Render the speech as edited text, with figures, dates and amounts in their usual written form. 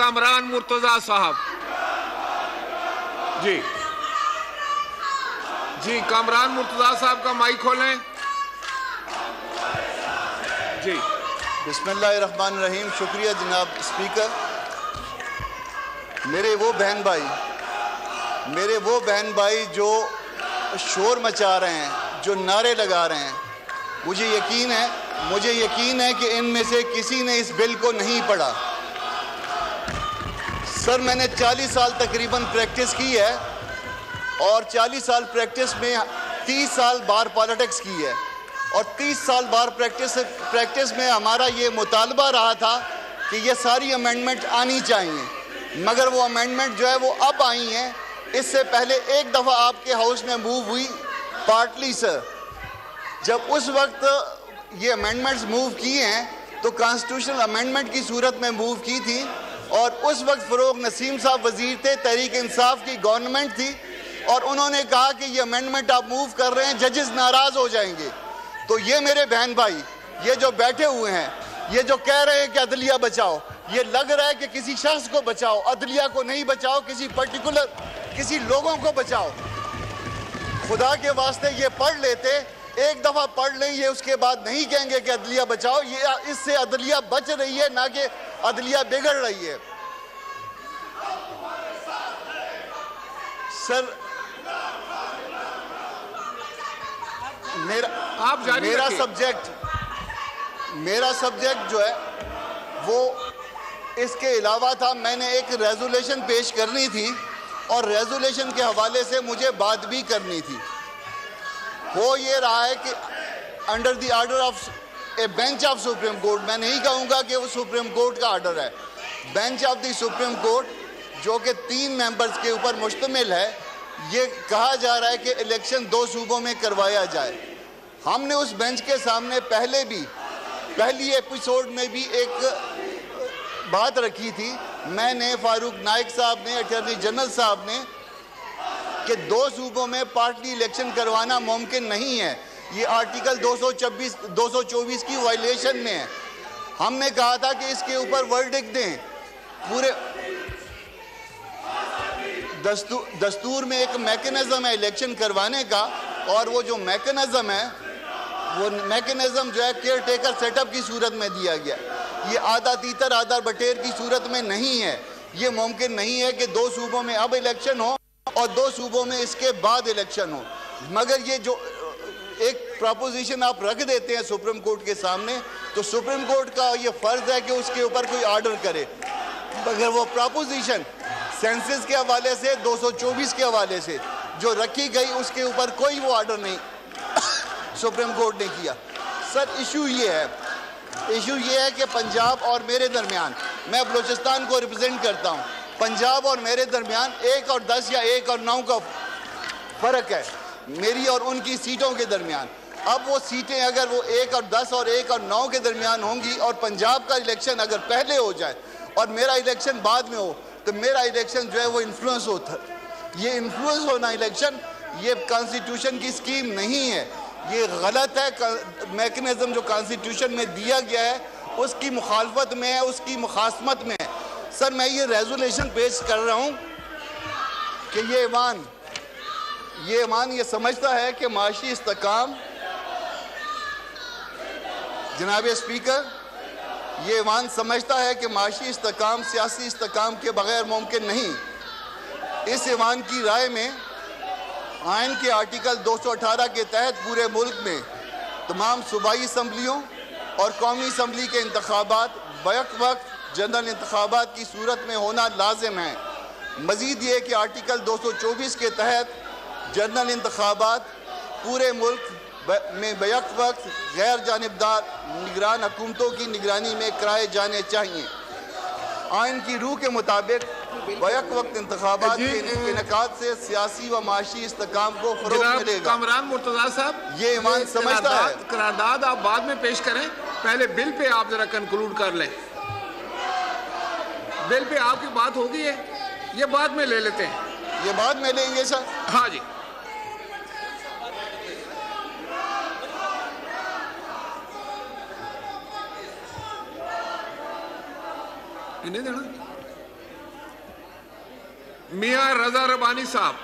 कामरान मुर्तजा साहब। जी जी, कामरान मुर्तजा साहब का माइक खोलें। जी बिस्मिल्लाहिर्रहमानिर्रहीम। शुक्रिया जनाब स्पीकर। मेरे वो बहन भाई जो शोर मचा रहे हैं, जो नारे लगा रहे हैं, मुझे यकीन है कि इनमें से किसी ने इस बिल को नहीं पढ़ा। सर, मैंने 40 साल तकरीबन प्रैक्टिस की है और 40 साल प्रैक्टिस में 30 साल बार पॉलिटिक्स की है और 30 साल बार प्रैक्टिस में हमारा ये मुतालबा रहा था कि ये सारी अमेंडमेंट आनी चाहिए, मगर वो अमेंडमेंट जो है वो अब आई हैं। इससे पहले एक दफ़ा आपके हाउस में मूव हुई पार्टली सर। जब उस वक्त ये अमेंडमेंट्स मूव किए हैं तो कॉन्स्टिट्यूशनल अमेंडमेंट की सूरत में मूव की थी और उस वक्त फ़रोग नसीम साहब वज़ीर थे, तहरीक इंसाफ की गवर्नमेंट थी और उन्होंने कहा कि ये अमेंडमेंट आप मूव कर रहे हैं, जजेस नाराज़ हो जाएंगे। तो ये मेरे बहन भाई, ये जो बैठे हुए हैं, ये जो कह रहे हैं कि अदलिया बचाओ, ये लग रहा है कि किसी शख्स को बचाओ, अदलिया को नहीं बचाओ, किसी लोगों को बचाओ। खुदा के वास्ते ये पढ़ लेते, एक दफ़ा पढ़ लें, ये उसके बाद नहीं कहेंगे कि अदलिया बचाओ। ये इससे अदलिया बच रही है, ना कि अदलिया बिगड़ रही है। सर, मेरा सब्जेक्ट जो है वो इसके अलावा था। मैंने एक रेजोल्यूशन पेश करनी थी और रेजोल्यूशन के हवाले से मुझे बात भी करनी थी। हो ये रहा है कि under the order of A bench of supreme court, मैं नहीं कहूँगा कि वो सुप्रीम कोर्ट का ऑर्डर है, bench of the supreme court जो कि 3 मेंबर्स के ऊपर मुश्तमिल है, ये कहा जा रहा है कि इलेक्शन 2 सूबों में करवाया जाए। हमने उस बेंच के सामने पहली एपिसोड में भी एक बात रखी थी, मैंने, फारूक नाइक साहब ने, अटॉर्नी जनरल साहब ने, कि 2 सूबों में पार्टी इलेक्शन करवाना मुमकिन नहीं है, ये आर्टिकल 224 की वायलेशन में है। हमने कहा था कि इसके ऊपर वर्डिक्ट दें। पूरे दस्तूर में एक मैकेनिज्म है इलेक्शन करवाने का और वो जो मैकेनिज्म है, वो मैकेनिज्म जो है केयर टेकर सेटअप की सूरत में दिया गया। ये आधा तीतर आधा बटेर की सूरत में नहीं है। ये मुमकिन नहीं है कि 2 सूबों में अब इलेक्शन हो और 2 सूबों में इसके बाद इलेक्शन हो। मगर ये जो एक प्रपोजिशन आप रख देते हैं सुप्रीम कोर्ट के सामने, तो सुप्रीम कोर्ट का ये फ़र्ज़ है कि उसके ऊपर कोई ऑर्डर करे, मगर वो प्रपोजिशन सेंसस के हवाले से, 224 के हवाले से जो रखी गई, उसके ऊपर कोई वो ऑर्डर नहीं सुप्रीम कोर्ट ने किया। सर, इशू ये है कि पंजाब और मेरे दरमियान, मैं बलूचिस्तान को रिप्रेजेंट करता हूँ, पंजाब और मेरे दरमियान 1 और 10 या 1 और 9 का फ़र्क है, मेरी और उनकी सीटों के दरमियान। अब वो सीटें अगर वो 1 और 10 और 1 और 9 के दरमियान होंगी और पंजाब का इलेक्शन अगर पहले हो जाए और मेरा इलेक्शन बाद में हो, तो मेरा इलेक्शन जो है वो इन्फ्लुएंस होता है। ये इन्फ्लुएंस होना इलेक्शन, ये कॉन्स्टिट्यूशन की स्कीम नहीं है, ये गलत है। मैकेनिज्म जो कॉन्स्टिट्यूशन में दिया गया है उसकी मुखालफत में है, उसकी मुखासमत में है। सर, मैं ये रेजोल्यूशन पेश कर रहा हूँ कि ये ईमान ये समझता है कि माशी इस्तेकाम, जनाब स्पीकर, ये ईमान समझता है कि माशी इस्तेकाम सियासी इस्तेकाम के बगैर मुमकिन नहीं। इस ईमान की राय में आइन के आर्टिकल 218 के तहत पूरे मुल्क में तमाम सूबाई असम्बलियों और कौमी असम्बली के इंतखाबात बैक वक्त जनरल इंतखाबात की सूरत में होना लाजिम है। मज़ीद ये कि आर्टिकल 224 के तहत जनरल इंतखाबात पूरे मुल्क में बैक वक्त गैर जानिबदार निगरान हुकूमतों की निगरानी में कराए जाने चाहिए। आइन की रूह के मुताबिक बैक वक्त इंतखाबात के इनेकाद से सियासी व माशी इस्तेकाम को फ़रोग़ मिलेगा। कामरान मुर्तज़ा साहब, ये ईमान समझता है। करारदाद आप बाद में पेश करें, पहले बिल पे आप जरा कंक्लूड कर लें। बिल पे आपकी बात हो गई है, ये बाद में ले लेते हैं। ये बाद में लेंगे सर? हाँ जी। इन्हें देना मियां रजा रबानी साहब।